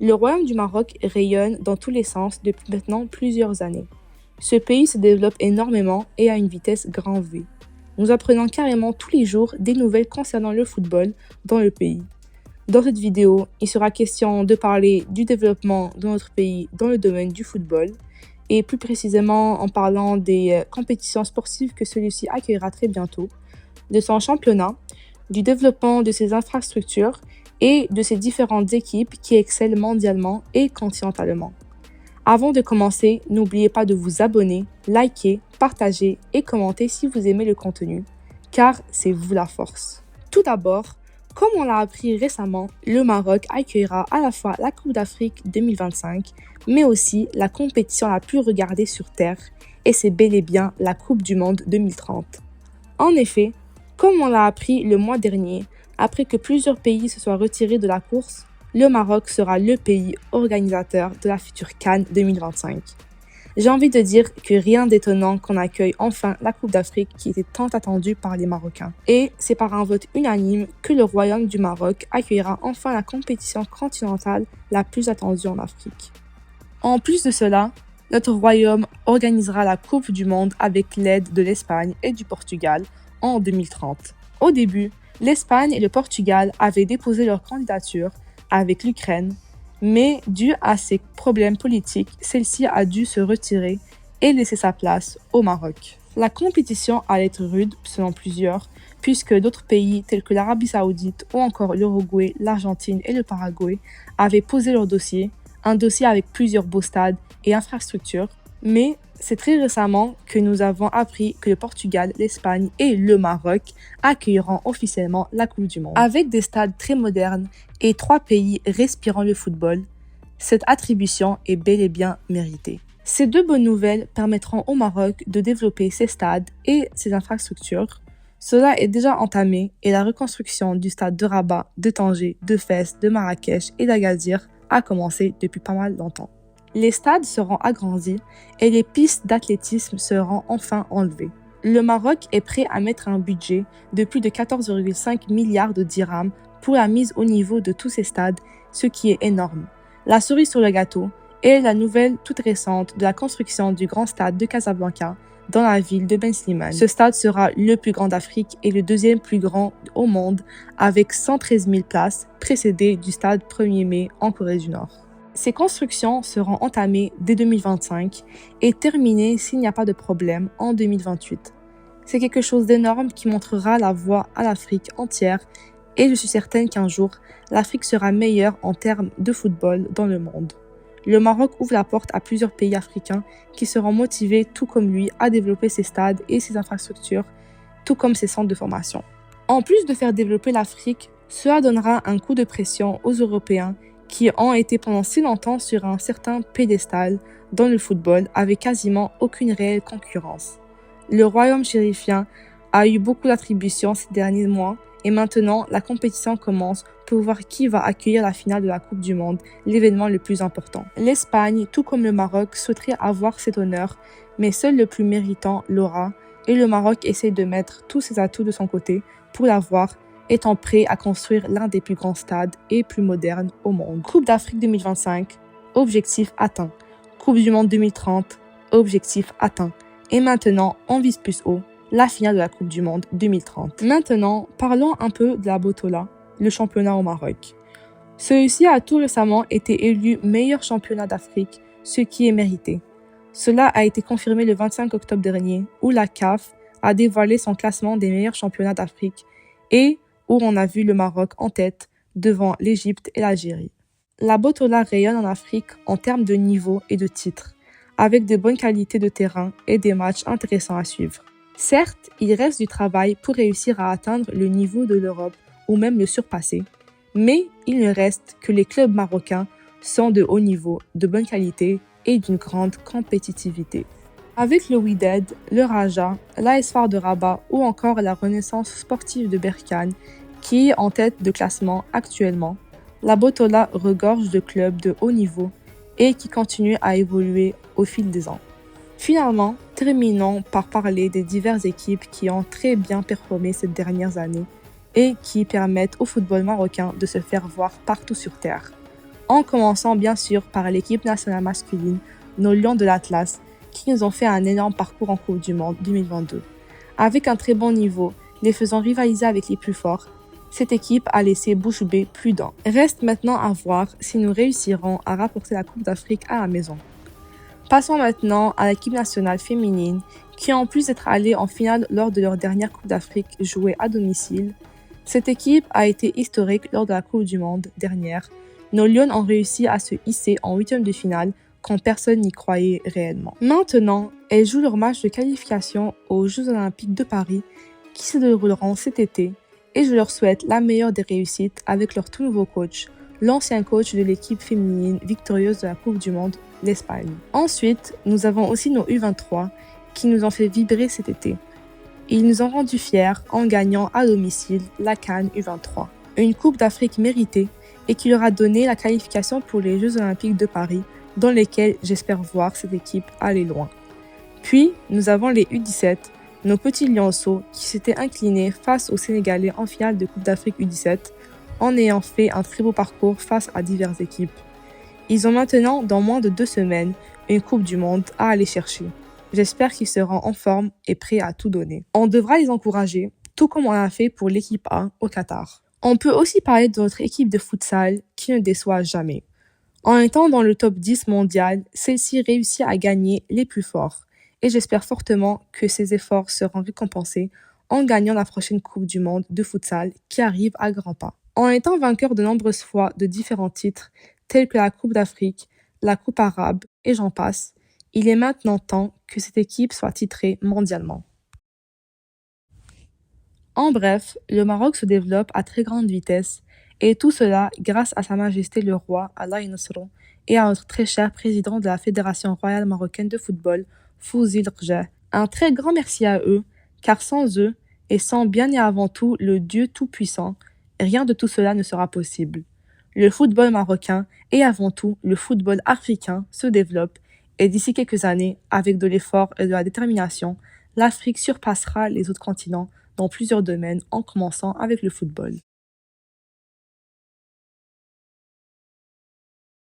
Le Royaume du Maroc rayonne dans tous les sens depuis maintenant plusieurs années. Ce pays se développe énormément et à une vitesse grand V. Nous apprenons carrément tous les jours des nouvelles concernant le football dans le pays. Dans cette vidéo, il sera question de parler du développement de notre pays dans le domaine du football et plus précisément en parlant des compétitions sportives que celui-ci accueillera très bientôt, de son championnat, du développement de ses infrastructures et de ses différentes équipes qui excellent mondialement et continentalement. Avant de commencer, n'oubliez pas de vous abonner, liker, partager et commenter si vous aimez le contenu, car c'est vous la force. Tout d'abord, comme on l'a appris récemment, le Maroc accueillera à la fois la Coupe d'Afrique 2025, mais aussi la compétition la plus regardée sur Terre, et c'est bel et bien la Coupe du Monde 2030. En effet, comme on l'a appris le mois dernier, après que plusieurs pays se soient retirés de la course, le Maroc sera le pays organisateur de la future CAN 2025. J'ai envie de dire que rien d'étonnant qu'on accueille enfin la Coupe d'Afrique qui était tant attendue par les Marocains. Et c'est par un vote unanime que le Royaume du Maroc accueillera enfin la compétition continentale la plus attendue en Afrique. En plus de cela, notre royaume organisera la Coupe du Monde avec l'aide de l'Espagne et du Portugal en 2030. Au début, l'Espagne et le Portugal avaient déposé leur candidature avec l'Ukraine, mais dû à ces problèmes politiques, celle-ci a dû se retirer et laisser sa place au Maroc. La compétition allait être rude, selon plusieurs, puisque d'autres pays tels que l'Arabie Saoudite ou encore l'Uruguay, l'Argentine et le Paraguay avaient posé leur dossier, un dossier avec plusieurs beaux stades et infrastructures, mais c'est très récemment que nous avons appris que le Portugal, l'Espagne et le Maroc accueilleront officiellement la Coupe du Monde. Avec des stades très modernes et 3 pays respirant le football, cette attribution est bel et bien méritée. Ces 2 bonnes nouvelles permettront au Maroc de développer ses stades et ses infrastructures. Cela est déjà entamé et la reconstruction du stade de Rabat, de Tanger, de Fès, de Marrakech et d'Agadir a commencé depuis pas mal longtemps. Les stades seront agrandis et les pistes d'athlétisme seront enfin enlevées. Le Maroc est prêt à mettre un budget de plus de 14,5 milliards de dirhams pour la mise au niveau de tous ces stades, ce qui est énorme. La cerise sur le gâteau est la nouvelle toute récente de la construction du grand stade de Casablanca dans la ville de Ben Slimane. Ce stade sera le plus grand d'Afrique et le deuxième plus grand au monde avec 113 000 places, précédé du stade 1er mai en Corée du Nord. Ces constructions seront entamées dès 2025 et terminées s'il n'y a pas de problème en 2028. C'est quelque chose d'énorme qui montrera la voie à l'Afrique entière et je suis certaine qu'un jour, l'Afrique sera meilleure en termes de football dans le monde. Le Maroc ouvre la porte à plusieurs pays africains qui seront motivés tout comme lui à développer ses stades et ses infrastructures, tout comme ses centres de formation. En plus de faire développer l'Afrique, cela donnera un coup de pression aux Européens qui ont été pendant si longtemps sur un certain piédestal dans le football avec quasiment aucune réelle concurrence. Le royaume chérifien a eu beaucoup d'attributions ces derniers mois et maintenant la compétition commence pour voir qui va accueillir la finale de la Coupe du Monde, l'événement le plus important. L'Espagne, tout comme le Maroc, souhaiterait avoir cet honneur, mais seul le plus méritant l'aura et le Maroc essaie de mettre tous ses atouts de son côté pour l'avoir, étant prêt à construire l'un des plus grands stades et plus modernes au monde. Coupe d'Afrique 2025, objectif atteint. Coupe du Monde 2030, objectif atteint. Et maintenant, on vise plus haut, la finale de la Coupe du Monde 2030. Maintenant, parlons un peu de la Botola, le championnat au Maroc. Celui-ci a tout récemment été élu meilleur championnat d'Afrique, ce qui est mérité. Cela a été confirmé le 25 octobre dernier, où la CAF a dévoilé son classement des meilleurs championnats d'Afrique et où on a vu le Maroc en tête devant l'Égypte et l'Algérie. La Botola rayonne en Afrique en termes de niveau et de titres, avec de bonnes qualités de terrain et des matchs intéressants à suivre. Certes, il reste du travail pour réussir à atteindre le niveau de l'Europe ou même le surpasser, mais il ne reste que les clubs marocains sont de haut niveau, de bonne qualité et d'une grande compétitivité. Avec le Wydad, le Raja, l'AS FAR de Rabat ou encore la Renaissance sportive de Berkane, qui est en tête de classement actuellement, la Botola regorge de clubs de haut niveau et qui continuent à évoluer au fil des ans. Finalement, terminons par parler des diverses équipes qui ont très bien performé ces dernières années et qui permettent au football marocain de se faire voir partout sur terre. En commençant bien sûr par l'équipe nationale masculine, nos Lions de l'Atlas, qui nous ont fait un énorme parcours en Coupe du Monde 2022. Avec un très bon niveau, les faisant rivaliser avec les plus forts, cette équipe a laissé bouche bée plus d'un. Reste maintenant à voir si nous réussirons à rapporter la Coupe d'Afrique à la maison. Passons maintenant à l'équipe nationale féminine, qui en plus d'être allée en finale lors de leur dernière Coupe d'Afrique jouée à domicile, cette équipe a été historique lors de la Coupe du Monde dernière. Nos Lions ont réussi à se hisser en huitième de finale quand personne n'y croyait réellement. Maintenant, elles jouent leur match de qualification aux Jeux Olympiques de Paris qui se dérouleront cet été et je leur souhaite la meilleure des réussites avec leur tout nouveau coach, l'ancien coach de l'équipe féminine victorieuse de la Coupe du Monde, l'Espagne. Ensuite, nous avons aussi nos U23 qui nous ont fait vibrer cet été. Ils nous ont rendus fiers en gagnant à domicile la CAN U23, une Coupe d'Afrique méritée et qui leur a donné la qualification pour les Jeux Olympiques de Paris, dans lesquels j'espère voir cette équipe aller loin. Puis, nous avons les U17, nos petits lionceaux qui s'étaient inclinés face aux Sénégalais en finale de Coupe d'Afrique U17 en ayant fait un très beau parcours face à diverses équipes. Ils ont maintenant, dans moins de 2 semaines, une Coupe du Monde à aller chercher. J'espère qu'ils seront en forme et prêts à tout donner. On devra les encourager, tout comme on a fait pour l'équipe A au Qatar. On peut aussi parler de notre équipe de futsal qui ne déçoit jamais. En étant dans le top 10 mondial, celle-ci réussit à gagner les plus forts. Et j'espère fortement que ces efforts seront récompensés en gagnant la prochaine Coupe du Monde de futsal qui arrive à grands pas. En étant vainqueur de nombreuses fois de différents titres, tels que la Coupe d'Afrique, la Coupe arabe et j'en passe, il est maintenant temps que cette équipe soit titrée mondialement. En bref, le Maroc se développe à très grande vitesse et tout cela grâce à Sa Majesté le Roi Allah Nasr et à notre très cher président de la Fédération royale marocaine de football, Fouzi Rjah. Un très grand merci à eux, car sans eux et sans bien et avant tout le Dieu Tout-Puissant, rien de tout cela ne sera possible. Le football marocain et avant tout le football africain se développe et d'ici quelques années, avec de l'effort et de la détermination, l'Afrique surpassera les autres continents dans plusieurs domaines en commençant avec le football.